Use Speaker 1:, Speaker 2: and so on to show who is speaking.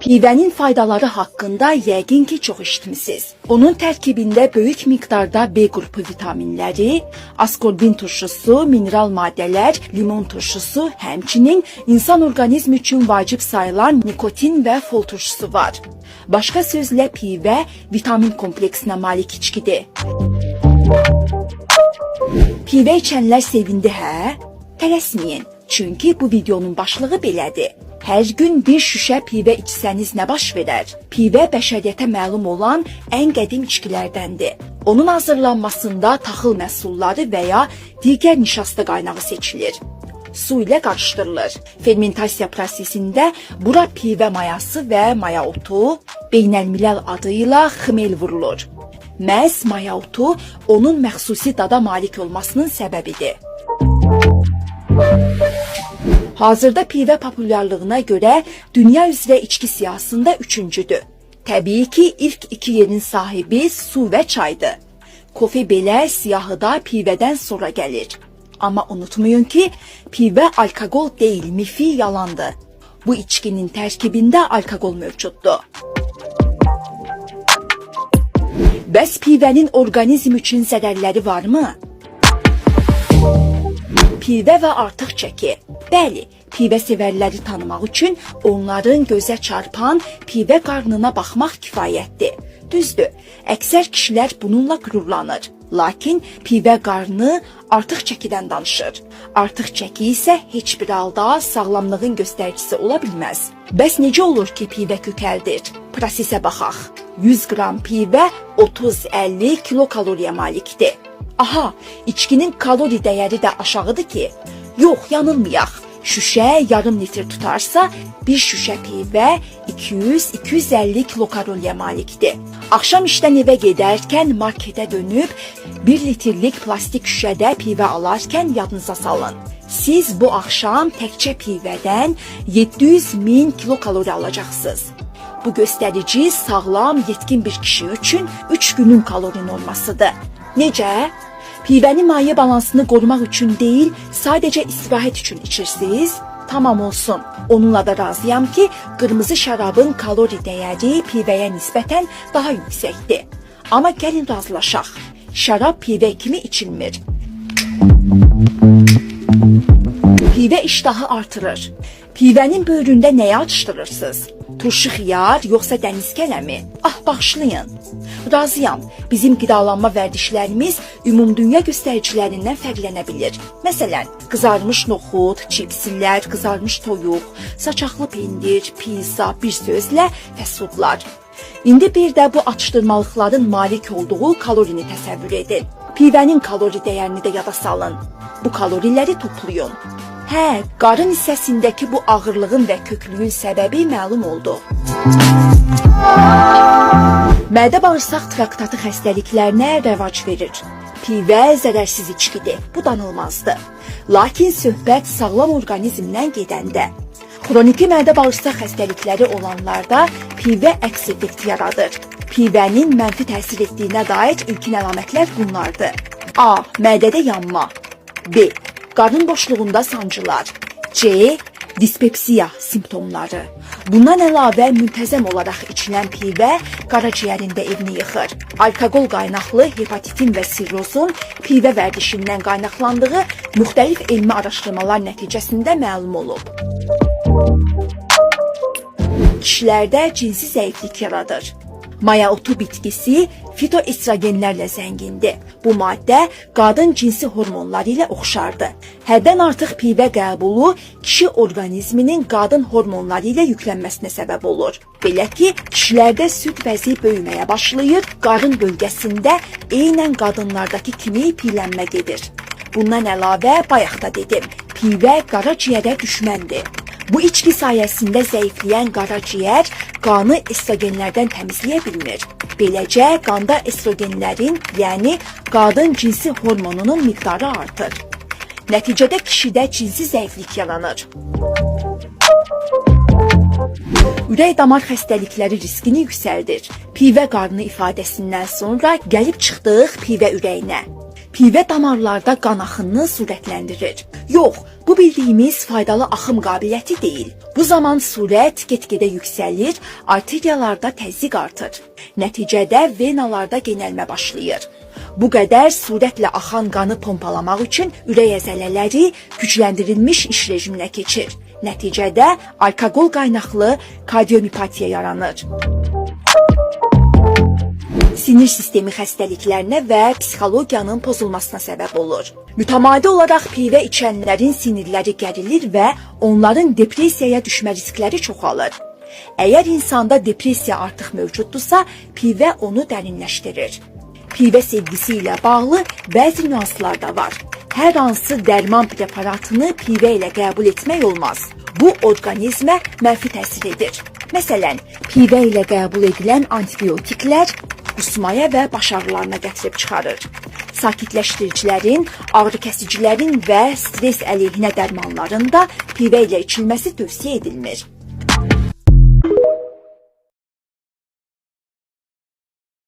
Speaker 1: Pivənin faydaları haqqında yəqin ki, çox eşitmisiniz. Onun tərkibində böyük miqdarda B qrupu vitaminləri, askorbin turşusu, mineral maddələr, limon turşusu, həmçinin insan orqanizmi üçün vacib sayılan nikotin və fol turşusu var. Başqa sözlə pivə vitamin kompleksinə malik içkidir. Pivə içənlər sevindi, hə? Tələsməyin, çünki bu videonun başlığı belədir. Hər gün bir şüşə pivə içsəniz nə baş verər? Pivə bəşəriyyətə məlum olan ən qədim içkilərdəndir. Onun hazırlanmasında taxıl məhsulları və ya digər nişasta qaynağı seçilir. Su ilə qarışdırılır. Fermentasiya prosesində bura pivə mayası və maya otu, beynəlmiləl adı ilə xmel vurulur. Məhz maya otu onun məxsusi dada malik olmasının səbəbidir. Hazırda pivə populyarlığına görə dünya üzrə içki siyahısında 3-cüdür. Təbii ki, ilk 2 yerin sahibi su və çaydır. Kofe belə siyahıda pivədən sonra gəlir. Amma unutmayın ki, pivə alkoqol deyil, mifi yalandır. Bu içkinin tərkibində alkoqol mövcuddur. Bəs pivənin orqanizm üçün zərərləri varmı? Pivə və artıq çəki. Bəli, pivə sevərləri tanımaq üçün onların gözə çarpan pivə qarnına baxmaq kifayətdir. Düzdür, əksər kişilər bununla qürurlanır. Lakin pivə qarnı artıq çəkidən danışır. Artıq çəki isə heç bir halda sağlamlığın göstəricisi ola bilməz. Bəs necə olur ki, pivə kökəldir? Prosesə baxaq. 100 qram pivə 30-50 kilokaloriya malikdir. Aha, içkinin kalori dəyəri də aşağıdır ki, yox, yanılmayaq. Şüşə yarım litr tutarsa, bir şüşə pivə 200-250 kilokaloriya malikdir. Axşam işdən evə gedərkən marketə dönüb 1 litrlik plastik şüşədə pivə alarkən yadınıza salın. Siz bu axşam təkcə pivədən 700.000 kilokalori alacaqsınız. Bu göstərici sağlam, yetkin bir kişi üçün 3 günün kalori normasıdır. Necə? Pivənin maye balansını qorumaq üçün deyil, sadəcə istirahət üçün içirsiniz? Tamam olsun. Onunla da razıyam ki, qırmızı şərabın kalori dəyəri pivəyə nisbətən daha yüksəkdir. Amma gəlin razılaşaq. Şərab pivə kimi içilmir. Pivə iştahı artırır. Pivənin böyründə nəyə atışdırırsınız? Turşu xiyar, yoxsa dəniz kələmi? Ah, bağışlayın. Razıyam, bizim qidalanma vərdişlərimiz ümumdünya göstəricilərindən fərqlənə bilir. Məsələn, qızarmış noxud, çipslər, qızarmış toyuq, saçaqlı pendir, pizza, bir sözlə fast-foodlar. İndi bir də bu atışdırmalıqların malik olduğu kalorini təsəvvür edin. Pivənin kalori dəyərini də yada salın. Bu kaloriləri toplayın. Hə, qarın hissəsindəki bu ağırlığın və köklüyün səbəbi məlum oldu. Mədə-bağırsaq traktatı xəstəliklərinə rəvac verir. Pivə zərərsiz içkidir, bu danılmazdır. Lakin söhbət sağlam orqanizmdən gedəndə. Xroniki mədə-bağırsaq xəstəlikləri olanlarda pivə əks effekt yaradır. Pivənin mənfi təsir etdiyinə dair ilkin əlamətlər bunlardır. A. Mədədə yanma. B. Qarın boşluğunda sancılar. C. Dispepsiya simptomları. Bundan əlavə müntəzəm olaraq içilən pivə qaraciyərində evini yıxır. Alkoqol qaynaqlı hepatitin və sirrozun pivə vərdişindən qaynaqlandığı müxtəlif elmi araşdırmalar nəticəsində məlum olub. Kişilərdə cinsi zəiflik yaradır. Maya otu bitkisi fitoestrogenlərlə zəngindir. Bu maddə qadın cinsi hormonları ilə oxşardır. Həddən artıq pivə qəbulu kişi orqanizminin qadın hormonları ilə yüklənməsinə səbəb olur. Belə ki, kişilərdə süd vəzi böyüməyə başlayır, qarın bölgəsində eynən qadınlardakı kimi piyələnmə gedir. Bundan əlavə, bayaq da dedim, pivə qaraciyərə düşməndir. Bu içki sayəsində zəifləyən qaraciyər qanı estrogenlərdən təmizləyə bilmir. Beləcə, qanda estrogenlərin, yəni qadın cinsi hormonunun miqdarı artır. Nəticədə kişidə cinsi zəiflik yaranır. Ürək-damar xəstəlikləri riskini yüksəldir. Pivə qarnı ifadəsindən sonra gəlib çıxdıq pivə ürəyinə. Pivə damarlarda qan axınını sürətləndirir. Yox, bu bildiyimiz faydalı axım qabiliyyəti deyil. Bu zaman sürət get-gedə yüksəlir, arteriyalarda təzyiq artır. Nəticədə venalarda genəlmə başlayır. Bu qədər sürətlə axan qanı pompalamaq üçün ürək əzələləri gücləndirilmiş iş rejiminə keçir. Nəticədə alkoqol qaynaqlı kardiomiyopatiya yaranır. Sinir sistemi xəstəliklərinə və psixologiyanın pozulmasına səbəb olur. Mütəmadi olaraq pivə içənlərin sinirləri gərilir və onların depressiyaya düşmə riskləri çoxalır. Əgər insanda depressiya artıq mövcuddursa, pivə onu dərinləşdirir. Pivə sevgisi ilə bağlı bəzi nüanslar da var. Hər hansı dərman preparatını pivə ilə qəbul etmək olmaz. Bu orqanizmə mənfi təsir edir. Məsələn, pivə ilə qəbul edilən antibiotiklər qusmaya və baş ağrılarına gətirib çıxarır. Sakitləşdiricilərin, ağrı kəsicilərin və stres əleyhinə dərmanların da pivə ilə içilməsi tövsiyə edilmir.